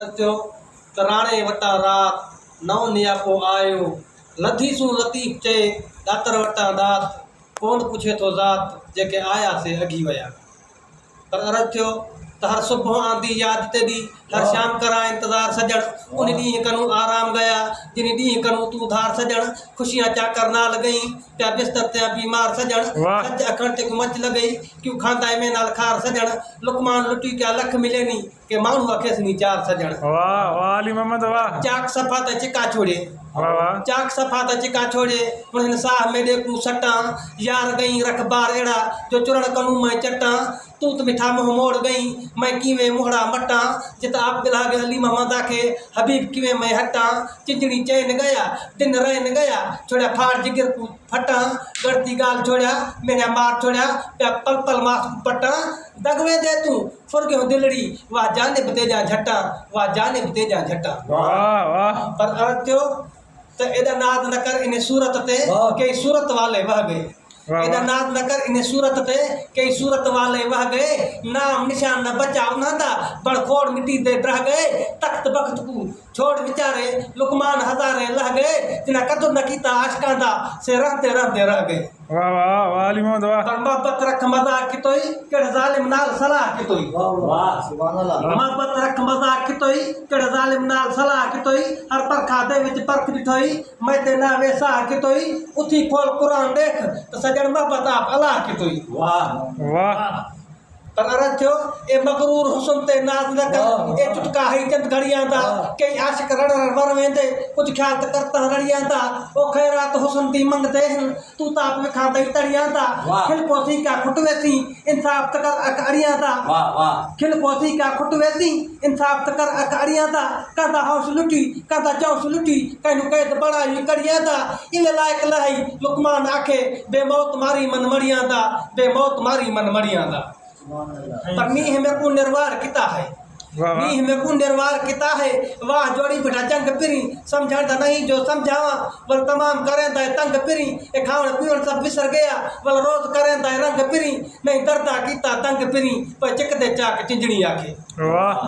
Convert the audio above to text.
थियो तराणे वटा रात नव नियापो आयो लधीसूं लतीफ़ चे दातर वटा दात कौन पूछे तो ज़ात जेके आया से अगी वया। पर अर्ज़ थियो त हर सुबह आंदी याद तेरी हर शाम करा इंतजार सजण उन ॾींहुं कनू आराम गया जिन ॾींहुं कनू तू धार सजण खुशियां चाकर ना लगई त्या बिस्तर त्या बीमार सजण सज अखण ते मच लगई क्यों खांदा में नाल खार सजण लुकमान लुटी क्या लख मिले नी के मानू अखेसनी चार सजण। वाह वाह अली मोहम्मद वाह। चाक सफा त चिका छोड़े वाह वाह चाक सफा त चिका छोड़े उन साह में देखू सटा यार गई रख बार एड़ा जो चुरण कनू मैं चटा तू तो मिठा मुँह मोड़ गई मैं किवें मोहड़ा मटा जित आप दिला गए अली मोहम्मद आखे हबीब किवें मैं हटा चिंजड़ी चैन गया दिन रैन गया छोड़ा फाड़ जिगर फटा गड़ती गाल छोड़ा मेरा मार छोड़ा प्या पल पल मास पटा दगवे दे तू फुरगे दिलड़ी वाह जाने तेजा झटा वाह जाने तेजा झटा। वाह वाह। पर अर्थ थियो तो एदा नाद न कर इन सूरत ते कई सूरत वाले वह गए एदा नाद न कर इन सूरत ते कई सूरत वाले वह गए नाम निशान न बचा उन्हदा बड़खोड़ मिट्टी दे रह गए तख्त बख्त को छोड़ विचारे लुकमान हजारे लह गए जिन्हें कदर न कीता आशकां दा से रहते रहते रह गए। वाह वाह वाह अली मोहम्मद वाह। पर मोहब्बत रख मजाक कितोई केड़े जालिम नाल सलाह कितोई वाह सुभान अल्लाह। मोहब्बत रख मजाक कितोई केड़े जालिम नाल सलाह कितोई हर परखा दे विच परख दिठोई मैं ते ना वेसा कितोई उठी खोल कुरान देख तो सजण मोहब्बत आप अल्लाह कितोई। वाह वाह। पर अर्थ थियो ए मगरूर हुस्न ते नाज न कर ए चुटका है चंद घड़ियां दा कई आशिक रड़ वर वेंदे कुछ ख्याल त करता रड़ियां दा ओ खैरात हुस्न दी मंगते हैं तू ताप में खाते तड़ियां दा खिल पोसी का खुटवेसी इंसाफ त कर अकड़ियां दा वाह वाह खिल पोसी का खुटवेसी इंसाफ त कर अकड़ियां दा कादा हाउस लुटी कादा चौस लुटी कैनु कैद बड़ा ही कड़ियां दा इन लायक लही लुकमान आखे बेमौत मारी मन मड़ियां दा बेमौत मारी मन मड़ियां दा। पर मीह में को निर्वार किता है मीह में को निर्वार किता है वाह जोड़ी बिठा जंग पिरी समझाता नहीं जो समझावा वल तमाम करें दाए तंग पिरी ए खावन पीवन सब बिसर गया वल रोज करें दाए रंग पिरी नहीं दर्दा कीता तंग पिरी पर चिक दे चाक चिंजड़ी आखे। वाह।